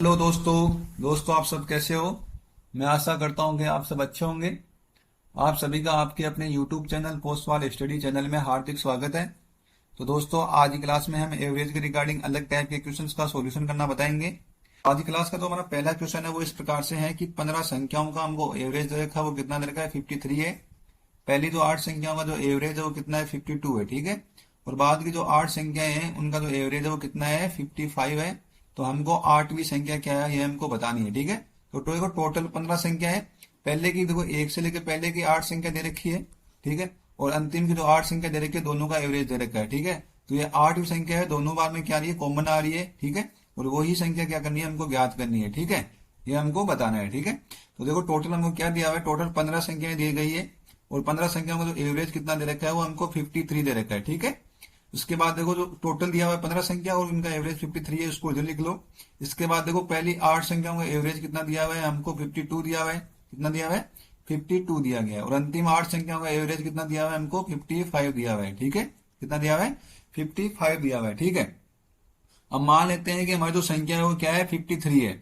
Hello दोस्तों आप सब कैसे हो। मैं आशा करता हूँ कि आप सब अच्छे होंगे। आप सभी का आपके अपने YouTube channel Postwal study channel में हार्दिक स्वागत है। तो दोस्तों आज की क्लास में हम एवरेज के रिगार्डिंग अलग टाइप के क्वेश्चंस का सॉल्यूशन करना बताएंगे। आज की क्लास का जो हमारा पहला क्वेश्चन है वो इस प्रकार से है कि 15 संख्याओं का हमको एवरेज दे रखा है, वो कितना दे रखा है 53 है। पहली जो 8 संख्याओं का जो एवरेज है वो कितना है 52 है, ठीक है। और बाद की जो 8 संख्याएं हैं उनका जो एवरेज है वो कितना है 55 है। तो हमको 8वीं संख्या क्या है ये हमको बतानी है, ठीक है। तो देखो टोटल 15 संख्या है। पहले की देखो 1 से लेकर पहले की 8 संख्या दे रखी है, ठीक है। और अंतिम की जो 8 संख्या दे रखी है दोनों का एवरेज दे रखा है, ठीक है। तो ये 8वीं संख्या है, दोनों बार में क्या आ रही है कॉमन आ रही है, ठीक है। और वही संख्या क्या करनी है हमको ज्ञात करनी है, ठीक है। ये हमको बताना है, ठीक है। तो देखो टोटल हमको क्या दिया हुआ है, टोटल 15 संख्याएं दी गई है। और 15 संख्याओं का जो एवरेज कितना दे रखा है वो हमको 53 दे रखा है, ठीक है। उसके बाद देखो जो टोटल दिया हुआ है 15 संख्या और इनका एवरेज 53 है, उसको इधर लिख लो। इसके बाद देखो पहली 8 संख्याओं का एवरेज कितना दिया हुआ है हमको 52 दिया हुआ है। कितना दिया हुआ है 52 दिया गया है। और अंतिम 8 संख्याओं का एवरेज कितना दिया हुआ है हमको 55 दिया हुआ है, ठीक है। कितना दिया हुआ है 55 दिया हुआ है, ठीक है। अब मान लेते हैं कि हमारी जो संख्या है वो क्या है 53 है।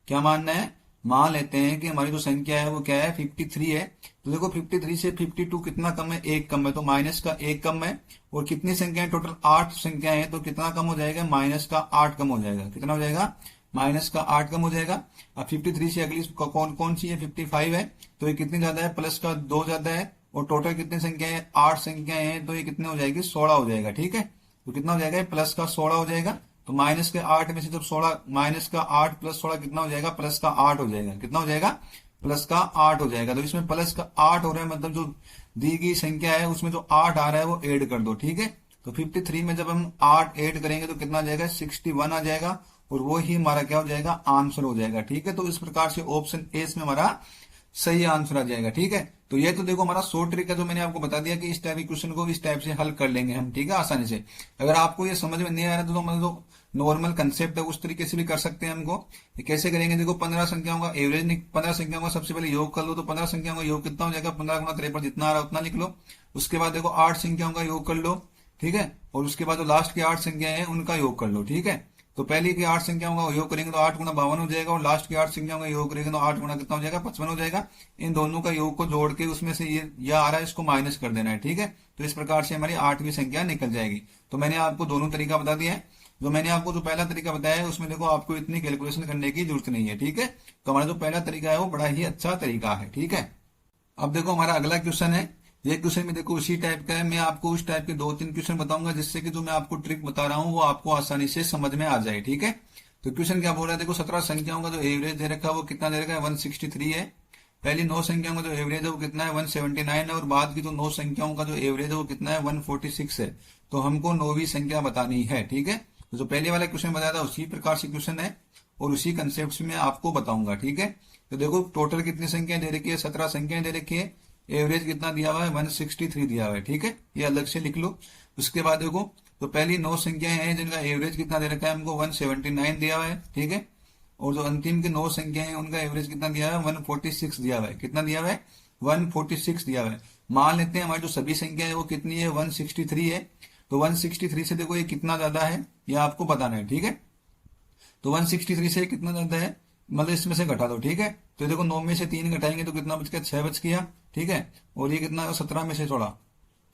क्या मानना है, मान लेते हैं कि हमारी जो संख्या है वो क्या है 53 है। तो देखो 53 से 52 कितना कम है, एक कम है, तो माइनस का एक कम है। और कितनी संख्या है टोटल 8 संख्या है, तो कितना कम हो जाएगा माइनस का 8 कम हो जाएगा। कितना हो जाएगा माइनस का 8 कम हो जाएगा। अब 53 से अगली कौन कौन सी है 55 है, तो ये कितनी ज्यादा है प्लस का 2 ज्यादा है। और टोटल कितनी संख्या है 8 संख्याएं हैं, तो ये कितने हो जाएगी 16 हो जाएगा, ठीक है। तो कितना हो जाएगा प्लस का 16 हो जाएगा। तो माइनस के 8 में से जब 16 माइनस का 8 प्लस 16 कितना हो जाएगा प्लस का 8 हो जाएगा। कितना हो जाएगा प्लस का 8 हो जाएगा। तो इसमें प्लस का 8 हो रहा है, मतलब जो दी गई संख्या है उसमें जो 8 आ रहा है वो ऐड कर दो, ठीक है। तो 53 में जब हम 8 ऐड करेंगे तो कितना आ जाएगा 61 आ जाएगा। और वो ही हमारा क्या हो जाएगा आंसर हो जाएगा, ठीक है। तो इस प्रकार से ऑप्शन ए में हमारा सही आंसर आ जाएगा, ठीक है। तो ये तो देखो हमारा शॉर्ट ट्रिक है जो मैंने आपको बता दिया कि इस टाइप के क्वेश्चन को इस टाइप से हल कर लेंगे हम, ठीक है, आसानी से। अगर आपको ये समझ में नहीं आ रहा तो मतलब नॉर्मल कंसेप्ट है उस तरीके से भी कर सकते हैं हमको। ये कैसे करेंगे, देखो 15 संख्याओं का एवरेज 15 संख्याओं का सबसे पहले योग कर लो। तो 15 संख्याओं का योग कितना हो जाएगा 15 गुना 53 जितना आ रहा है उतना लिख लो। उसके बाद देखो 8 संख्याओं का योग कर लो, ठीक है। और उसके बाद जो लास्ट की 8 संख्याएं हैं उनका योग कर लो, ठीक है। तो पहली की 8 संख्याओं का योग करेंगे तो 8 गुना 52 हो जाएगा। और लास्ट की 8 संख्याओं का योग करेंगे तो 8 गुना कितना हो जाएगा 55 हो जाएगा। इन दोनों का योग को जोड़ के उसमें से ये आ रहा है इसको माइनस कर देना है, ठीक है। तो इस प्रकार से हमारी 8वीं संख्या निकल जाएगी। तो मैंने आपको दोनों तरीका बता दिया है। जो मैंने आपको जो पहला तरीका बताया है उसमें देखो आपको इतनी कैलकुलेशन करने की जरूरत नहीं है, ठीक है। तो हमारा जो पहला तरीका है वो बड़ा ही अच्छा तरीका है, ठीक है। अब देखो हमारा अगला क्वेश्चन है। ये क्वेश्चन में देखो उसी टाइप का है। मैं आपको उस टाइप के 2-3 क्वेश्चन बताऊंगा जिससे कि जो मैं आपको ट्रिक बता रहा हूँ वो आपको आसानी से समझ में आ जाए, ठीक है। तो क्वेश्चन क्या बोल रहा है, देखो 17 संख्याओं का जो एवरेज दे रखा है वो कितना दे रखा है 163 है। पहली 9 संख्याओं का जो एवरेज है वो कितना है 179 है। और बाद की जो 9 संख्याओं का जो एवरेज है वो कितना है 146 है। तो हमको 9वीं संख्या बतानी है, ठीक है। तो जो पहले वाला क्वेश्चन बताया था उसी प्रकार से क्वेश्चन है और उसी कंसेप्ट में आपको बताऊंगा, ठीक है। तो देखो टोटल कितनी संख्या दे रखी है 17 संख्याएं दे रखी है। एवरेज कितना दिया हुआ है 163 दिया हुआ है, ठीक है। ये अलग से लिख लो। उसके बाद देखो तो पहली 9 संख्याएं हैं जिनका एवरेज कितना दे रखा है हमको 179 दिया हुआ है, ठीक है। और जो अंतिम की 9 संख्याएं हैं उनका एवरेज कितना दिया हुआ है 146 दिया हुआ है। कितना दिया हुआ है 146 दिया हुआ है। मान लेते हैं हमारी जो सभी संख्या है वो कितनी है 163 है। तो 163 से देखो ये कितना ज्यादा है ये आपको बताना है, ठीक है। तो 163 से कितना ज्यादा है मतलब इसमें से घटा दो, ठीक है। तो देखो 9 में से 3 घटाएंगे तो कितना बच गया 6 बच गया, ठीक है। और ये कितना 17 में से थोड़ा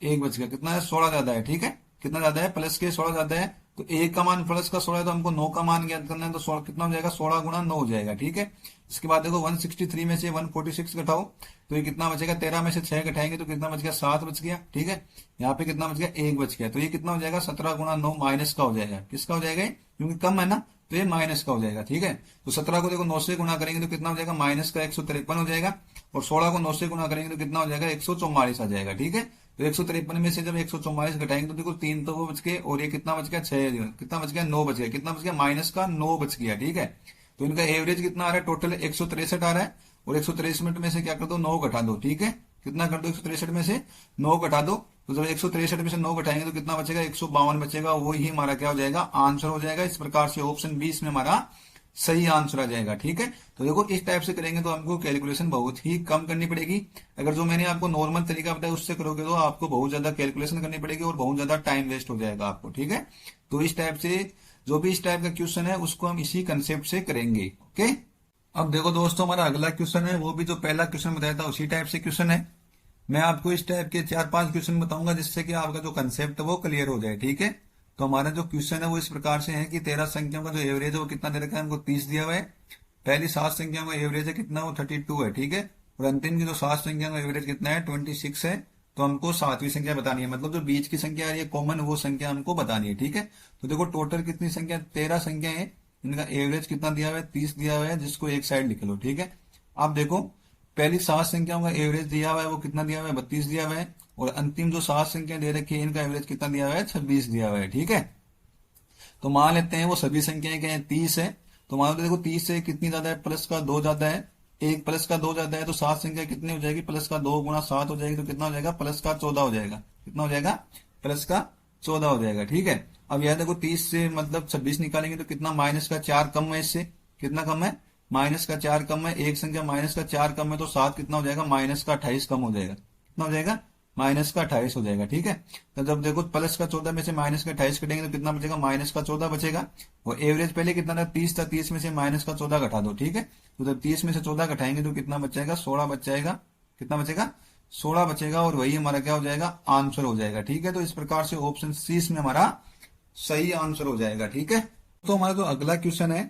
1 बच गया, कितना है 16 ज्यादा है, ठीक है। कितना ज्यादा है प्लस के 16 ज्यादा है। तो 1 का मान प्लस का 16 है तो हमको 9 का मान ज्ञात करना है। तो 16 कितना हो जाएगा 16 गुना 9 हो जाएगा, ठीक है। इसके बाद देखो 163 में से 146 घटाओ तो ये कितना बचेगा 13 में से 6 घटाएंगे तो कितना बच गया 7 बच गया, ठीक है। यहाँ पे कितना बच गया 1 बच गया। तो ये कितना हो जाएगा 17 गुना 9 माइनस का हो जाएगा। किसका हो जाएगा क्योंकि कम है ना तो ये माइनस का हो जाएगा, ठीक है। तो 17 को देखो 9 से गुना करेंगे तो कितना हो जाएगा माइनस का 153 हो जाएगा। और 16 को 9 से गुना करेंगे तो कितना हो जाएगा 144 आ जाएगा, ठीक है। तो 153 में से जब 144 घटाएंगे तो देखो 3 तो वो बच गए और ये कितना बच गया 6, कितना बच गया 9 बच गया। कितना बच गया माइनस का 9 बच गया, ठीक है। तो इनका एवरेज कितना आ रहा है टोटल 163 आ रहा है। और 163 में से क्या कर दो 9 घटा दो, ठीक है। कितना कर दो 163 में से 9 घटा दो। तो जब 163 में से 9 घटाएंगे तो कितना बचेगा 152 बचेगा। वही हमारा क्या हो जाएगा आंसर हो जाएगा। इस प्रकार से ऑप्शन 20 में हमारा सही आंसर आ जाएगा, ठीक है। तो देखो इस टाइप से करेंगे तो हमको कैलकुलेशन बहुत ही कम करनी पड़ेगी। अगर जो मैंने आपको नॉर्मल तरीका बताया उससे करोगे तो आपको बहुत ज्यादा कैलकुलेशन करनी पड़ेगी और बहुत ज्यादा टाइम वेस्ट हो जाएगा आपको, ठीक है। तो इस टाइप से जो भी इस टाइप का क्वेश्चन है उसको हम इसी कंसेप्ट से करेंगे। ओके, अब देखो दोस्तों, हमारा अगला क्वेश्चन है वो भी जो पहला क्वेश्चन बताया था उसी टाइप से क्वेश्चन है। मैं आपको इस टाइप के 4-5 क्वेश्चन बताऊंगा जिससे कि आपका जो कंसेप्ट है वो क्लियर हो जाए। ठीक है, तो हमारा जो क्वेश्चन है वो इस प्रकार से है कि 13 संख्याओं का जो एवरेज है वो कितना दे रखा है हमको, 30 दिया हुआ है। पहली 7 संख्याओं का एवरेज है कितना, वो 32 है। ठीक है, और अंतिम की जो 7 संख्याओं का एवरेज कितना है, 26 है। तो हमको 7वीं संख्या बतानी है, मतलब जो बीच की संख्या आ रही है कॉमन, वो संख्या हमको बतानी है। ठीक है, तो देखो टोटल कितनी संख्या, 13 संख्या है, इनका एवरेज कितना दिया हुआ है, 30 दिया हुआ है, जिसको एक साइड लिख लो। ठीक है, आप देखो पहली 7 संख्याओं का एवरेज दिया हुआ है वो कितना दिया हुआ है, 32 दिया हुआ है। और अंतिम जो 7 संख्या दे रखी है इनका एवरेज कितना दिया हुआ है, 26 दिया हुआ है। ठीक है, तो मान लेते हैं वो सभी संख्याएं क्या है, 30 है। तो मान लो देखो 30 से कितनी ज्यादा है, प्लस का 2 ज्यादा है, एक प्लस का 2 ज्यादा है, तो 7 संख्या कितनी हो जाएगी, प्लस का 2 गुना 7 हो जाएगी, तो कितना हो जाएगा, प्लस का 14 हो जाएगा। कितना हो जाएगा, प्लस का 14 हो जाएगा। ठीक है, अब यह देखो 30 से मतलब 26 निकालेंगे तो कितना, माइनस का 4 कम है, इससे कितना कम है, माइनस का 4 कम है। एक संख्या माइनस का 4 कम है तो 7 कितना हो जाएगा, माइनस का 28 कम हो जाएगा। कितना हो जाएगा, माइनस का 28 हो जाएगा। ठीक है, तो जब देखो प्लस का 14 में से माइनस का 28 कटेंगे तो कितना बचेगा, माइनस का 14 बचेगा। और एवरेज पहले कितना था, 30 था, 30 में से माइनस का 14 घटा दो। ठीक है, तो जब 30 में से 14 घटाएंगे तो कितना बच जाएगा, 16 बच जाएगा। कितना बचेगा, 16 बचेगा, और वही हमारा क्या हो जाएगा, आंसर हो जाएगा। ठीक है, तो इस प्रकार से ऑप्शन सी इसमें हमारा सही आंसर हो जाएगा। ठीक है, तो हमारा जो अगला क्वेश्चन है,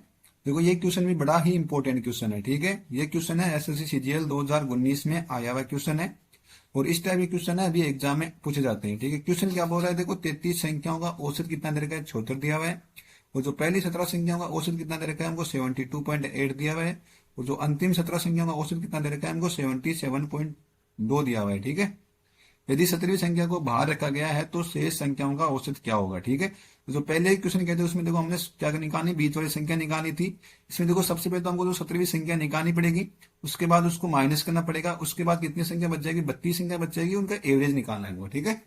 देखो ये क्वेश्चन भी बड़ा ही इंपॉर्टेंट क्वेश्चन है। ठीक है, ये क्वेश्चन है एसएससी सीजीएल 2019 में आया हुआ क्वेश्चन है, और इस टाइप के क्वेश्चन है अभी एग्जाम में पूछे जाते हैं। ठीक है, क्वेश्चन क्या बोल रहा है, देखो 33 संख्याओं का औसत कितना दे रखा है, 76 दिया हुआ है। और जो पहली 17 संख्याओं का औसत कितना दे रखा है हमको, 72.8 दिया हुआ है। और जो अंतिम 17 संख्याओं का औसत कितना दे रखा है हमको, 77.2 दिया हुआ है। ठीक है, यदि 17वीं संख्या को बाहर रखा गया है तो शेष संख्याओं का औसत क्या होगा। ठीक है, तो जो पहले क्वेश्चन कहते हैं उसमें देखो हमने क्या निकालनी, बीच वाली संख्या निकालनी थी। इसमें देखो सबसे पहले तो हमको जो 17वीं संख्या निकालनी पड़ेगी, उसके बाद उसको माइनस करना पड़ेगा, उसके बाद कितनी संख्या बच जाएगी, 32 संख्या बच जाएगी, उनका एवरेज निकालना है। ठीक है,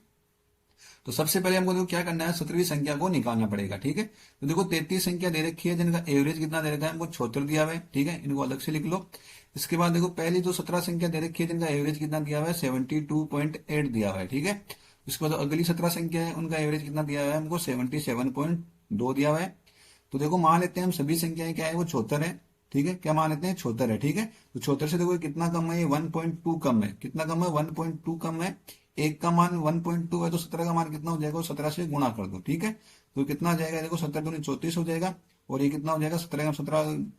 तो सबसे पहले हमको देखो क्या करना है, 17वीं संख्या को निकालना पड़ेगा। ठीक है, तो देखो 33 संख्या दे रखी है जिनका एवरेज कितना दे रखा है हमको, 76 दिया हुआ है। ठीक है, इनको अलग से लिख लो। इसके बाद देखो पहली जो 17 संख्या दे रखी है जिनका एवरेज कितना दिया हुआ है, 72.8 दिया हुआ है। ठीक है, उसके बाद अगली 17 संख्या है उनका एवरेज कितना दिया हुआ है हमको, 77.2 दिया हुआ है। तो देखो मान लेते हैं हम सभी संख्याएं क्या है, वो 76 है। ठीक है, क्या मान लेते हैं, 76 है। ठीक है, तो 76 से देखो कितना कम है, ये 1.2 कम है। कितना कम है, 1.2 कम है। एक का मान 1.2 है तो 17 का मान कितना हो जाएगा, 17 से गुणा कर दो। ठीक है, तो कितना आ जाएगा, देखो 17 दूनी 34 हो जाएगा, और ये कितना हो जाएगा, 17 का 17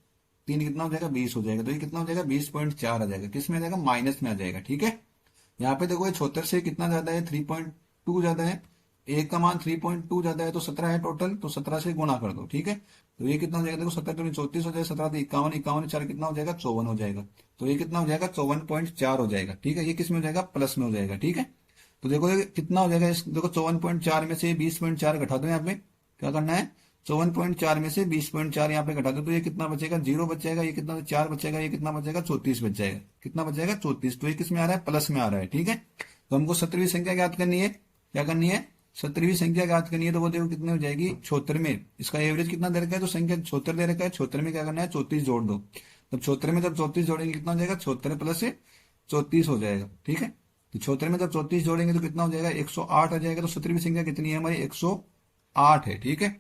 3 कितना हो जाएगा, 20 हो जाएगा। तो ये कितना हो जाएगा, 20.4 आ जाएगा। किस में आ जाएगा, माइनस में आ जाएगा। ठीक है, यहाँ पे देखो ये 76 से कितना ज्यादा है, 3.2 ज्यादा है। एक का मान 3.2 ज्यादा है तो 17 है टोटल, तो 17 से गुणा कर दो। ठीक है, तो ये कितना हो जाएगा, देखो 17 दूनी 34 हो जाएगा, 17 तो 51, 51 4 कितना हो जाएगा, 54 हो जाएगा। तो ये कितना हो जाएगा, 54.4 हो जाएगा। ठीक है, ये किस में हो जाएगा, प्लस में हो जाएगा। ठीक है, तो देखो ये कितना हो जाएगा, देखो 54.4 में से 20.4 घटा दो। यहाँ पे क्या करना है, 54.4 में से 20.4 यहाँ पे घटा दो, तो ये कितना बचेगा, 0 बच जाएगा। ये कितना 4 बचेगा, ये कितना बचेगा, 34 बच जाएगा। कितना बच जाएगा, 34। तो ये किस में आ रहा है, प्लस में आ रहा है। ठीक है, तो हमको 17वीं संख्या ज्ञात करनी है। क्या करनी है, 17वीं संख्या ज्ञात करनी है। तो वो देखो कितनी हो जाएगी, 76 में इसका एवरेज कितना दे रखा है, तो संख्या 76 दे रखा है, 76 में क्या करना है, 34 जोड़ दो। तब 76 में जब 34 जोड़ेंगे कितना हो जाएगा, 76 प्लस 34 हो जाएगा। ठीक है, तो 76 में जब 34 जोड़ेंगे तो कितना हो जाएगा, 108 आ जाएगा। तो 17वीं संख्या कितनी है हमारी, 108 है। ठीक है,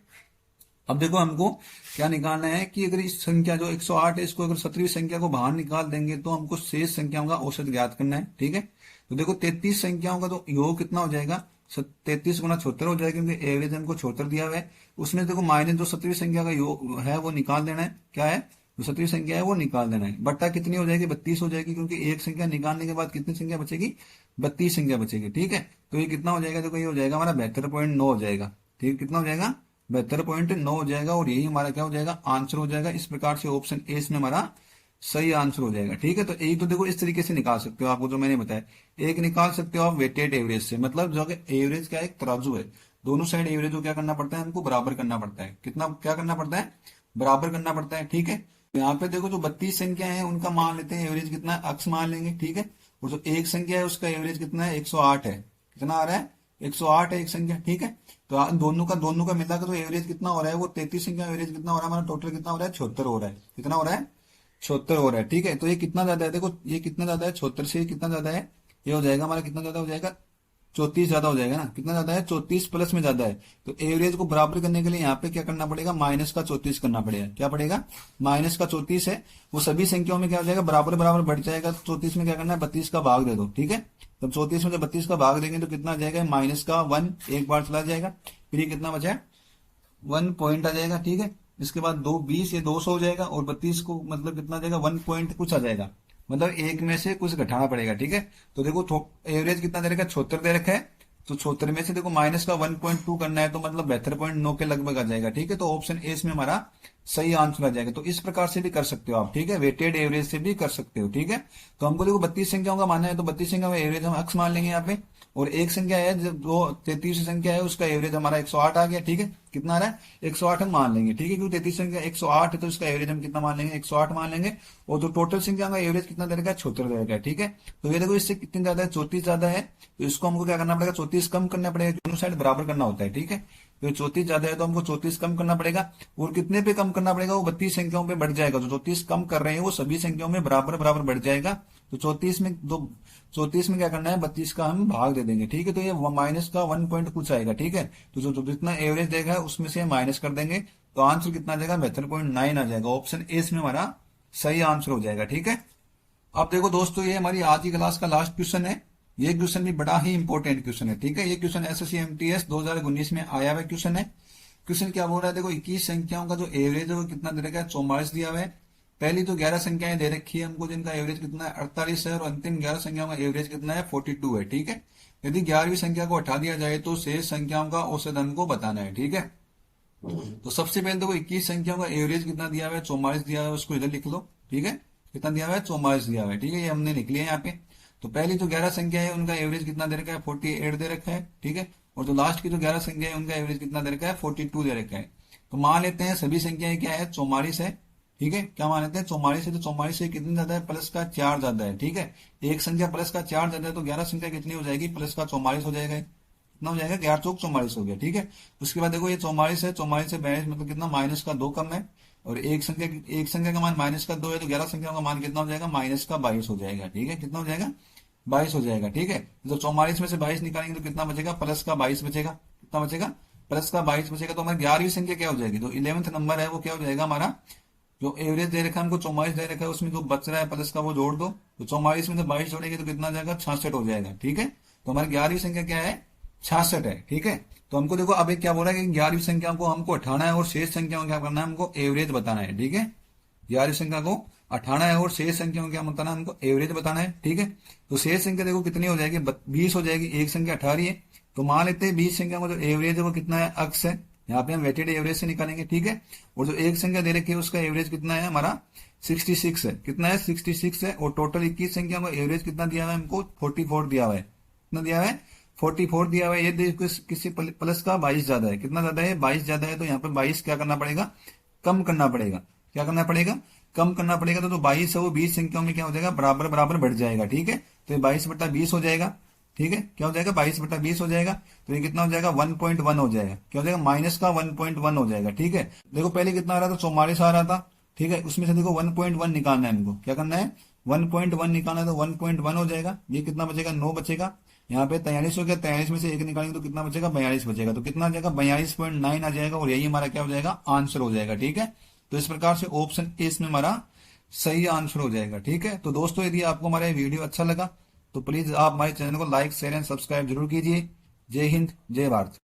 अब देखो हमको क्या निकालना है कि अगर इस संख्या जो 108 है, इसको अगर 17वीं संख्या को बाहर निकाल देंगे तो हमको शेष संख्याओं का औसत ज्ञात करना है। ठीक है, तो देखो 33 संख्याओं का तो योग कितना हो जाएगा, 33 गुना 76 हो जाएगा, क्योंकि एवरेज हमको 76 दिया हुआ है। उसमें देखो माइनस जो 17वीं संख्या का योग है वो निकाल देना है। क्या है, जो 17वीं संख्या है वो निकाल देना है। बट्टा कितनी हो जाएगी, 32 हो जाएगी, क्योंकि एक संख्या निकालने के बाद कितनी संख्या बचेगी, 32 संख्या बचेगी। ठीक है, तो ये कितना हो जाएगा, देखो ये हो जाएगा हमारा 72.9 हो जाएगा। ठीक, कितना हो जाएगा, 72.9 हो जाएगा, और यही हमारा क्या हो जाएगा, आंसर हो जाएगा। इस प्रकार से ऑप्शन ए इसमें हमारा सही आंसर हो जाएगा। ठीक है, तो एक तो देखो इस तरीके से निकाल सकते हो, आपको जो मैंने बताया। एक निकाल सकते हो आप वेटेड एवरेज से, मतलब जो एवरेज का एक तराजू है, दोनों साइड एवरेज को क्या करना पड़ता है, हमको बराबर करना पड़ता है। कितना क्या करना पड़ता है, बराबर करना पड़ता है। ठीक है, तो यहाँ पे देखो जो 32 संख्या है उनका मान लेते हैं एवरेज कितना है, अक्स मान लेंगे। ठीक है, और जो एक संख्या है उसका एवरेज कितना है, 108 है। कितना आ रहा है, 108 है एक संख्या। ठीक है, तो दोनों का मिलाकर तो एवरेज कितना हो रहा है, वो 33 संख्या एवरेज कितना हो रहा है हमारा, टोटल कितना हो रहा है, 76 हो रहा है। कितना हो रहा है, 76 हो रहा है। ठीक है, तो ये कितना ज्यादा है, देखो ये कितना ज्यादा है, 76 से कितना ज्यादा है, ये हो जाएगा हमारा कितना ज्यादा हो जाएगा, 34 ज्यादा हो जाएगा ना, कितना ज्यादा है, 34 प्लस में ज्यादा है। तो एवरेज को बराबर करने के लिए यहाँ पे क्या करना पड़ेगा, माइनस का 34 करना पड़ेगा। क्या पड़ेगा, माइनस का 34 है, वो सभी संख्याओं में क्या हो जाएगा, बराबर बराबर बढ़ जाएगा। तो 34 में क्या करना है, 32 का भाग दे दो, ठीक है। तब 34 में जब 32 का भाग देंगे तो कितना आ जाएगा, माइनस का 1 एक बार चला जाएगा, फिर ये कितना बचा है, 1 पॉइंट आ जाएगा, ठीक है। इसके बाद 20 ये 200 हो जाएगा, और 32 को मतलब कितना आ जाएगा, 1 पॉइंट कुछ आ जाएगा, मतलब एक में से कुछ घटाना पड़ेगा, ठीक है। तो देखो एवरेज कितना दे रखा है, 76 दे रखा है। तो 76 में से देखो माइनस का 1.2 करना है, तो मतलब 72.9 के लगभग आ जाएगा, ठीक है। तो ऑप्शन ए इसमें हमारा सही आंसर आ जाएगा। तो इस प्रकार से भी कर सकते हो आप, ठीक है, वेटेड एवरेज से भी कर सकते हो, ठीक है। तो हमको देखो 32 संख्याओं का मानना है, तो 32 संख्या में एवरेज हम अक्स मान लेंगे यहाँ पे, और एक संख्या है जो 33 संख्या है, उसका एवरेज हमारा 108 आ गया, ठीक है। कितना आ रहा है, 108 हम मान लेंगे, ठीक है, क्योंकि 33 संख्या 108 है, तो इसका एवरेज हम कितना मान लेंगे, 108 मान लेंगे। और जो टोटल संख्या का एवरेज कितना दे रखा है, 76 दे रखा है, ठीक है। तो ये देखो इससे कितनी ज्यादा है, 34 ज्यादा है, तो इसको हमको क्या करना पड़ेगा, 34 कम करना पड़ेगा, दोनों साइड बराबर करना होता है, ठीक है। तो 34 ज्यादा है तो हमको 34 कम करना पड़ेगा, और कितने पे कम करना पड़ेगा, वो 32 संख्याओं पे बढ़ जाएगा। जो 34 कम कर रहे हैं वो सभी संख्याओं में बराबर बराबर बढ़ जाएगा। तो 34 में क्या करना है, 32 का हम भाग दे देंगे, ठीक है। तो ये माइनस का 1 पॉइंट कुछ आएगा, ठीक है। तो जो जितना एवरेज देगा उसमें से माइनस कर देंगे, तो आंसर कितना आ जाएगा, 72.9 आ जाएगा। ऑप्शन ए इसमें हमारा सही आंसर हो जाएगा, ठीक है। अब देखो दोस्तों, ये हमारी आज की क्लास का लास्ट क्वेश्चन है। ये क्वेश्चन भी बड़ा ही इंपॉर्टेंट क्वेश्चन है, ठीक है। ये क्वेश्चन एसएससी एमटीएस 2019 में आया हुआ क्वेश्चन है। क्वेश्चन क्या बोल रहा है, देखो 21 संख्याओं का जो एवरेज है वो कितना दे रखा है, 44 दिया हुआ है। पहली तो 11 संख्याएं दे रखी है हमको, जिनका एवरेज कितना है, 48 है, और अंतिम 11 संख्याओं का एवरेज कितना है, 42 है, ठीक है। यदि 11वीं संख्या को हटा दिया जाए तो शेष संख्याओं का औसत हमको बताना है, ठीक है। तो सबसे पहले देखो 21 संख्याओं का एवरेज कितना दिया हुआ है, 44 दिया हुआ है, उसको इधर लिख लो, ठीक है। कितना दिया हुआ है, 44 दिया हुआ है, ठीक है, ये हमने लिख लिया है यहाँ पे। तो पहली जो 11 संख्या है उनका एवरेज कितना दे रखा है, 48 दे रखा है, ठीक है। और जो लास्ट की जो 11 संख्या है उनका एवरेज कितना दे रखा है, 42 दे रखा है। तो मान लेते हैं सभी संख्याएं क्या है, 44 है, ठीक है। क्या मान लेते हैं, 44 है, तो 44 से कितनी ज्यादा है, प्लस का 4 ज्यादा है, ठीक है। एक संख्या प्लस का 4 ज्यादा है, तो 11 संख्या कितनी हो जाएगी, प्लस का 44 हो जाएगा, कितना हो जाएगा, 11 चौक 44 हो गया, ठीक है। उसके बाद देखो ये 44 है, 44 से 42 मतलब कितना, माइनस का 2 कम है, और एक संख्या का मान माइनस का 2 है, तो 11 संख्या का मान कितना हो जाएगा, माइनस का 22 हो जाएगा, ठीक है। कितना हो जाएगा, 22 हो जाएगा, ठीक है। तो 44 में से 22 निकालेंगे तो कितना बचेगा, प्लस का 22 बचेगा। कितना बचेगा, प्लस का 22 बचेगा। तो हमारी 11वीं संख्या क्या हो जाएगी, जो 11th नंबर है वो क्या हो जाएगा हमारा, जो एवरेज दे रखा है हमको 44 दे रखा है, उसमें जो बच रहा है प्लस का वो जोड़ दो। तो 44 में से 22 जोड़ेंगे तो कितना जाएगा, 66 हो जाएगा, ठीक है। तो हमारी 11वीं संख्या क्या है, 66 है, ठीक है। तो हमको देखो अब एक क्या बोल रहा है कि 11वीं संख्या को हमको हटाना है और शेष संख्या को क्या करना है, हमको एवरेज बताना है, ठीक है। 11वीं संख्या को हटाना है और शेष संख्या को क्या बताना है, हमको एवरेज बताना है, ठीक है। तो शेष संख्या देखो कितनी हो जाएगी, 20 हो जाएगी, एक संख्या 18 है। तो मान लेते हैं 20 संख्या को जो एवरेज है वो कितना है, अक्स है, यहाँ पे हम वेटेड एवरेज से निकालेंगे, ठीक है। और जो एक संख्या दे रखी है उसका एवरेज कितना है हमारा, 66 है, कितना है, 66 है। और टोटल 21 संख्या को एवरेज कितना दिया हुआ है हमको, 44 दिया हुआ है। कितना दिया हुआ है, 44 दिया हुआ है। ये देखो किसी प्लस का 22 ज्यादा है, कितना ज्यादा है, 22 ज्यादा है। तो यहाँ पे 22 क्या करना पड़ेगा, कम करना पड़ेगा। क्या करना पड़ेगा, कम करना पड़ेगा। तो 22 है वो 20 संख्याओं में क्या हो जाएगा, बराबर बराबर बढ़ जाएगा, ठीक है। तो ये 22/20 हो जाएगा, ठीक है। क्या हो जाएगा, 22/20 हो जाएगा। तो ये कितना हो जाएगा, 1.1 हो जाएगा। क्या हो जाएगा, माइनस का 1.1 हो जाएगा, ठीक है। देखो पहले कितना आ रहा था, 44 आ रहा था, ठीक है। उसमें से देखो 1.1 निकालना है हमको, क्या करना है, 1.1 निकालना है। तो 1.1 हो जाएगा, ये कितना बचेगा, 9 बचेगा। यहाँ पे 43 हो गया, 43 में से 1 निकालेंगे तो कितना बचेगा, 42 बचेगा। तो कितना आ जाएगा, 42.9 आ जाएगा, और यही हमारा क्या हो जाएगा, आंसर हो जाएगा, ठीक है। तो इस प्रकार से ऑप्शन ए इसमें हमारा सही आंसर हो जाएगा, ठीक है। तो दोस्तों यदि आपको हमारा वीडियो अच्छा लगा तो प्लीज आप हमारे चैनल को लाइक, शेयर एंड सब्सक्राइब जरूर कीजिए। जय हिंद, जय भारत।